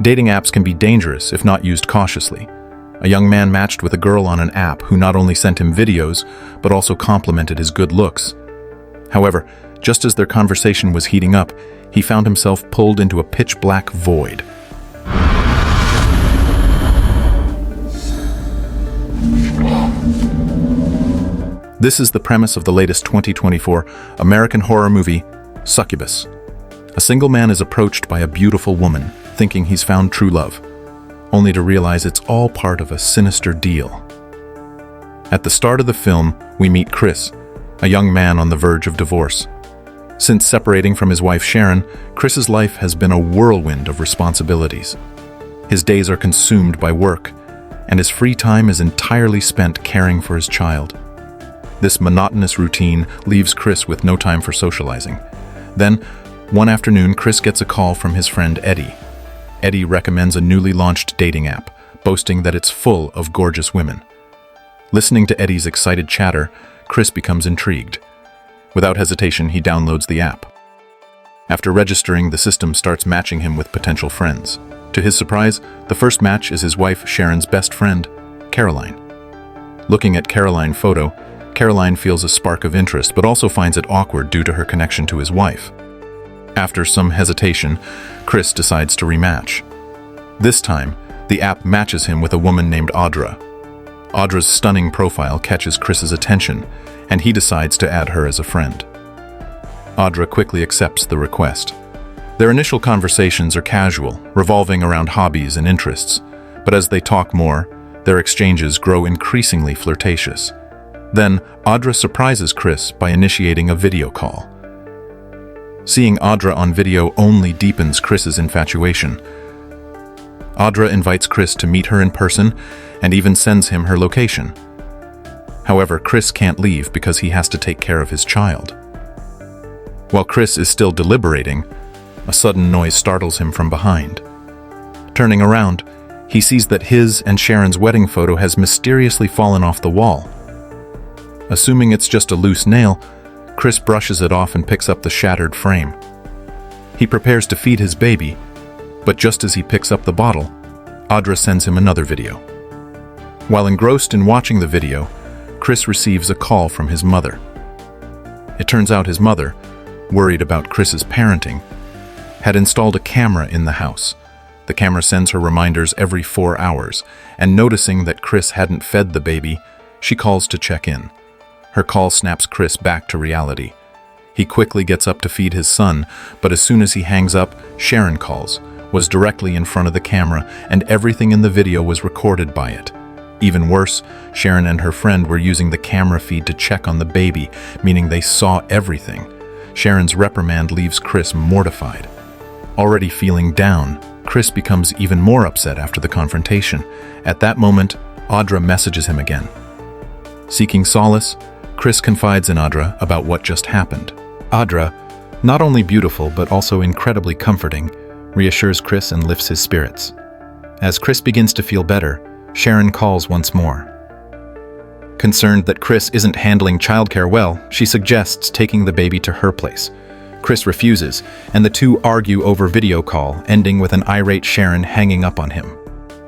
Dating apps can be dangerous if not used cautiously. A young man matched with a girl on an app who not only sent him videos, but also complimented his good looks. However, just as their conversation was heating up, he found himself pulled into a pitch-black void. This is the premise of the latest 2024 American horror movie, Succubus. A single man is approached by a beautiful woman, thinking he's found true love, only to realize it's all part of a sinister deal. At the start of the film, we meet Chris, a young man on the verge of divorce. Since separating from his wife Sharon, Chris's life has been a whirlwind of responsibilities. His days are consumed by work, and his free time is entirely spent caring for his child. This monotonous routine leaves Chris with no time for socializing. Then, one afternoon, Chris gets a call from his friend Eddie. Eddie recommends a newly launched dating app, boasting that it's full of gorgeous women. Listening to Eddie's excited chatter, Chris becomes intrigued. Without hesitation, he downloads the app. After registering, the system starts matching him with potential friends. To his surprise, the first match is his wife Sharon's best friend, Caroline. Looking at Caroline's photo, Caroline feels a spark of interest, but also finds it awkward due to her connection to his wife. After some hesitation, Chris decides to rematch. This time, the app matches him with a woman named Adra. Adra's stunning profile catches Chris's attention, and he decides to add her as a friend. Adra quickly accepts the request. Their initial conversations are casual, revolving around hobbies and interests, but as they talk more, their exchanges grow increasingly flirtatious. Then, Adra surprises Chris by initiating a video call. Seeing Adra on video only deepens Chris's infatuation. Adra invites Chris to meet her in person and even sends him her location. However, Chris can't leave because he has to take care of his child. While Chris is still deliberating, a sudden noise startles him from behind. Turning around, he sees that his and Sharon's wedding photo has mysteriously fallen off the wall. Assuming it's just a loose nail, Chris brushes it off and picks up the shattered frame. He prepares to feed his baby, but just as he picks up the bottle, Adra sends him another video. While engrossed in watching the video, Chris receives a call from his mother. It turns out his mother, worried about Chris's parenting, had installed a camera in the house. The camera sends her reminders every 4 hours, and noticing that Chris hadn't fed the baby, she calls to check in. Her call snaps Chris back to reality. He quickly gets up to feed his son, but as soon as he hangs up, Sharon calls, was directly in front of the camera, and everything in the video was recorded by it. Even worse, Sharon and her friend were using the camera feed to check on the baby, meaning they saw everything. Sharon's reprimand leaves Chris mortified. Already feeling down, Chris becomes even more upset after the confrontation. At that moment, Adra messages him again. Seeking solace, Chris confides in Adra about what just happened. Adra, not only beautiful but also incredibly comforting, reassures Chris and lifts his spirits. As Chris begins to feel better, Sharon calls once more. Concerned that Chris isn't handling childcare well, she suggests taking the baby to her place. Chris refuses, and the two argue over video call, ending with an irate Sharon hanging up on him.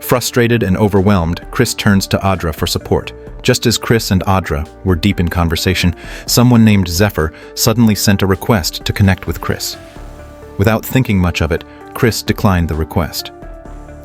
Frustrated and overwhelmed, Chris turns to Adra for support. Just as Chris and Adra were deep in conversation, someone named Zephyr suddenly sent a request to connect with Chris. Without thinking much of it, Chris declined the request.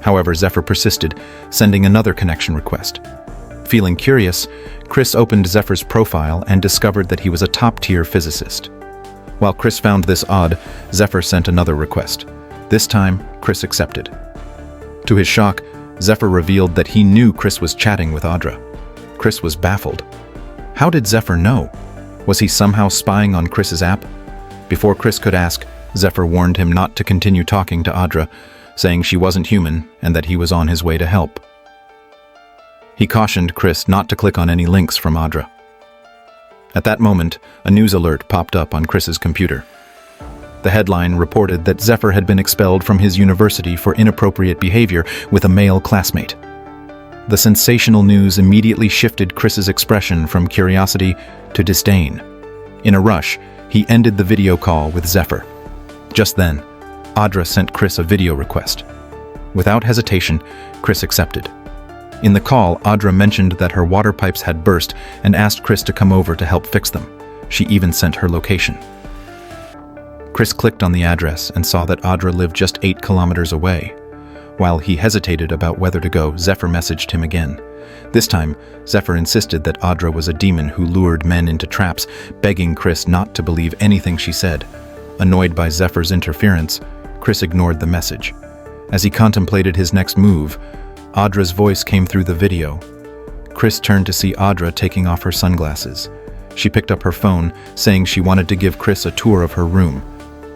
However, Zephyr persisted, sending another connection request. Feeling curious, Chris opened Zephyr's profile and discovered that he was a top-tier physicist. While Chris found this odd, Zephyr sent another request. This time, Chris accepted. To his shock, Zephyr revealed that he knew Chris was chatting with Adra. Chris was baffled. How did Zephyr know? Was he somehow spying on Chris's app? Before Chris could ask, Zephyr warned him not to continue talking to Adra, saying she wasn't human and that he was on his way to help. He cautioned Chris not to click on any links from Adra. At that moment, a news alert popped up on Chris's computer. The headline reported that Zephyr had been expelled from his university for inappropriate behavior with a male classmate. The sensational news immediately shifted Chris's expression from curiosity to disdain. In a rush, he ended the video call with Zephyr. Just then, Adra sent Chris a video request. Without hesitation, Chris accepted. In the call, Adra mentioned that her water pipes had burst and asked Chris to come over to help fix them. She even sent her location. Chris clicked on the address and saw that Adra lived just 8 kilometers away. While he hesitated about whether to go, Zephyr messaged him again. This time, Zephyr insisted that Adra was a demon who lured men into traps, begging Chris not to believe anything she said. Annoyed by Zephyr's interference, Chris ignored the message. As he contemplated his next move, Adra's voice came through the video. Chris turned to see Adra taking off her sunglasses. She picked up her phone, saying she wanted to give Chris a tour of her room.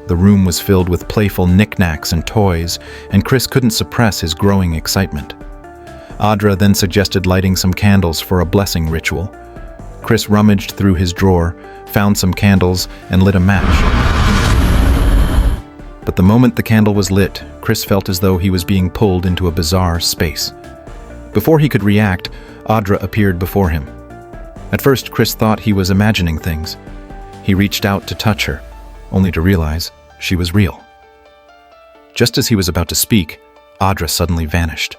The room was filled with playful knickknacks and toys, and Chris couldn't suppress his growing excitement. Adra then suggested lighting some candles for a blessing ritual. Chris rummaged through his drawer, found some candles, and lit a match. But the moment the candle was lit, Chris felt as though he was being pulled into a bizarre space. Before he could react, Adra appeared before him. At first, Chris thought he was imagining things. He reached out to touch her, only to realize she was real. Just as he was about to speak, Adra suddenly vanished.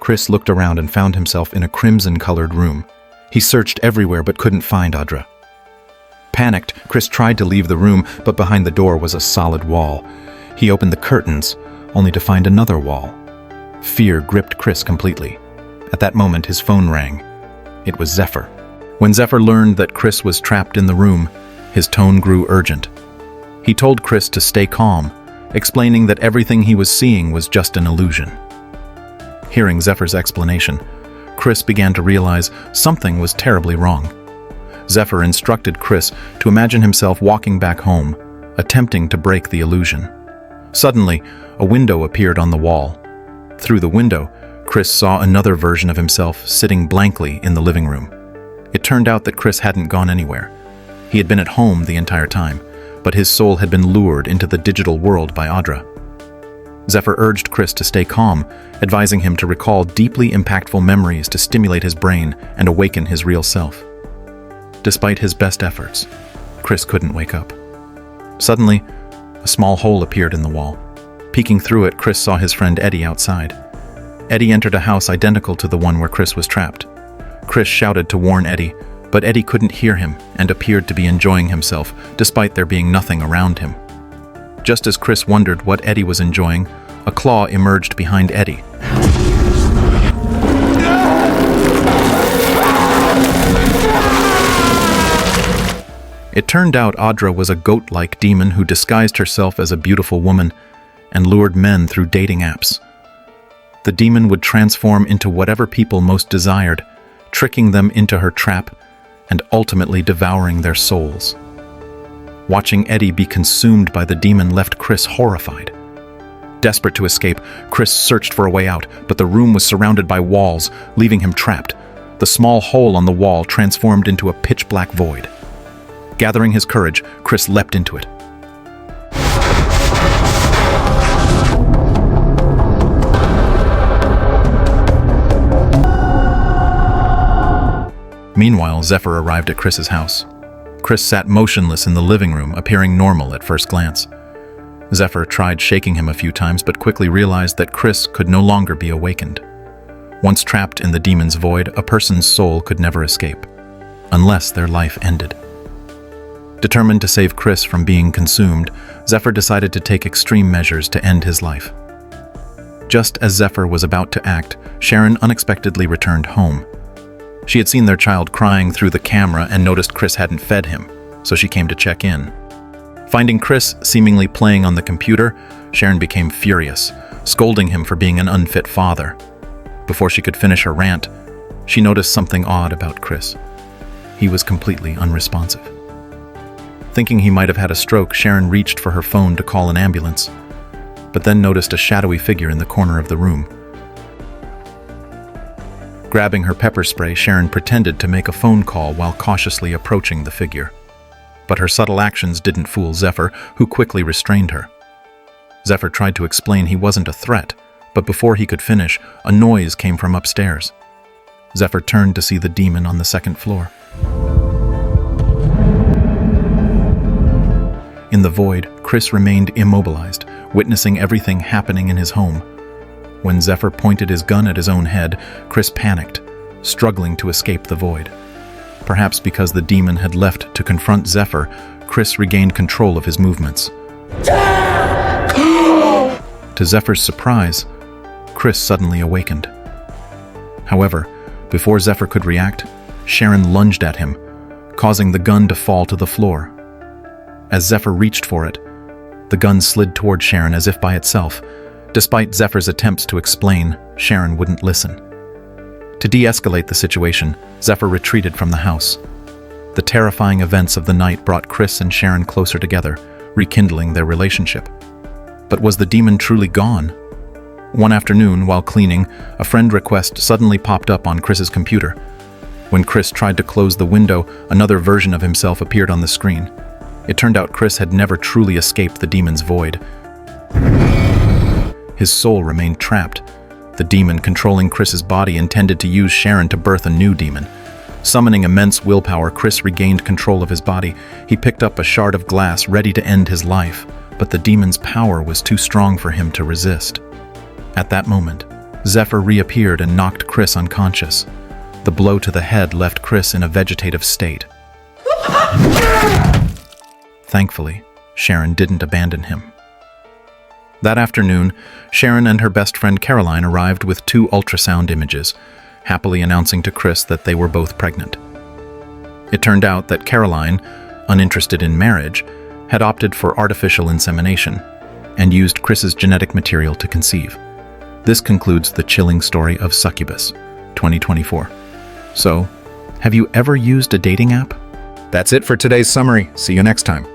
Chris looked around and found himself in a crimson-colored room. He searched everywhere but couldn't find Adra. Panicked, Chris tried to leave the room, but behind the door was a solid wall. He opened the curtains, only to find another wall. Fear gripped Chris completely. At that moment, his phone rang. It was Zephyr. When Zephyr learned that Chris was trapped in the room, his tone grew urgent. He told Chris to stay calm, explaining that everything he was seeing was just an illusion. Hearing Zephyr's explanation, Chris began to realize something was terribly wrong. Zephyr instructed Chris to imagine himself walking back home, attempting to break the illusion. Suddenly, a window appeared on the wall. Through the window, Chris saw another version of himself sitting blankly in the living room. It turned out that Chris hadn't gone anywhere. He had been at home the entire time, but his soul had been lured into the digital world by Adra. Zephyr urged Chris to stay calm, advising him to recall deeply impactful memories to stimulate his brain and awaken his real self. Despite his best efforts, Chris couldn't wake up. Suddenly, a small hole appeared in the wall. Peeking through it, Chris saw his friend Eddie outside. Eddie entered a house identical to the one where Chris was trapped. Chris shouted to warn Eddie, but Eddie couldn't hear him and appeared to be enjoying himself, despite there being nothing around him. Just as Chris wondered what Eddie was enjoying, a claw emerged behind Eddie. It turned out Adra was a goat-like demon who disguised herself as a beautiful woman and lured men through dating apps. The demon would transform into whatever people most desired, tricking them into her trap and ultimately devouring their souls. Watching Eddie be consumed by the demon left Chris horrified. Desperate to escape, Chris searched for a way out, but the room was surrounded by walls, leaving him trapped. The small hole on the wall transformed into a pitch-black void. Gathering his courage, Chris leapt into it. Meanwhile, Zephyr arrived at Chris's house. Chris sat motionless in the living room, appearing normal at first glance. Zephyr tried shaking him a few times, but quickly realized that Chris could no longer be awakened. Once trapped in the demon's void, a person's soul could never escape, unless their life ended. Determined to save Chris from being consumed, Zephyr decided to take extreme measures to end his life. Just as Zephyr was about to act, Sharon unexpectedly returned home. She had seen their child crying through the camera and noticed Chris hadn't fed him, so she came to check in. Finding Chris seemingly playing on the computer, Sharon became furious, scolding him for being an unfit father. Before she could finish her rant, she noticed something odd about Chris. He was completely unresponsive. Thinking he might have had a stroke, Sharon reached for her phone to call an ambulance, but then noticed a shadowy figure in the corner of the room. Grabbing her pepper spray, Sharon pretended to make a phone call while cautiously approaching the figure. But her subtle actions didn't fool Zephyr, who quickly restrained her. Zephyr tried to explain he wasn't a threat, but before he could finish, a noise came from upstairs. Zephyr turned to see the demon on the second floor. In the void, Chris remained immobilized, witnessing everything happening in his home. When Zephyr pointed his gun at his own head, Chris panicked, struggling to escape the void. Perhaps because the demon had left to confront Zephyr, Chris regained control of his movements. To Zephyr's surprise, Chris suddenly awakened. However, before Zephyr could react, Sharon lunged at him, causing the gun to fall to the floor. As Zephyr reached for it, the gun slid toward Sharon as if by itself. Despite Zephyr's attempts to explain, Sharon wouldn't listen. To de-escalate the situation, Zephyr retreated from the house. The terrifying events of the night brought Chris and Sharon closer together, rekindling their relationship. But was the demon truly gone? One afternoon, while cleaning, a friend request suddenly popped up on Chris's computer. When Chris tried to close the window, another version of himself appeared on the screen. It turned out Chris had never truly escaped the demon's void. His soul remained trapped. The demon controlling Chris's body intended to use Sharon to birth a new demon. Summoning immense willpower, Chris regained control of his body. He picked up a shard of glass, ready to end his life, but the demon's power was too strong for him to resist. At that moment, Zephyr reappeared and knocked Chris unconscious. The blow to the head left Chris in a vegetative state. Thankfully, Sharon didn't abandon him. That afternoon, Sharon and her best friend Caroline arrived with 2 ultrasound images, happily announcing to Chris that they were both pregnant. It turned out that Caroline, uninterested in marriage, had opted for artificial insemination and used Chris's genetic material to conceive. This concludes the chilling story of Succubus, 2024. So, have you ever used a dating app? That's it for today's summary. See you next time.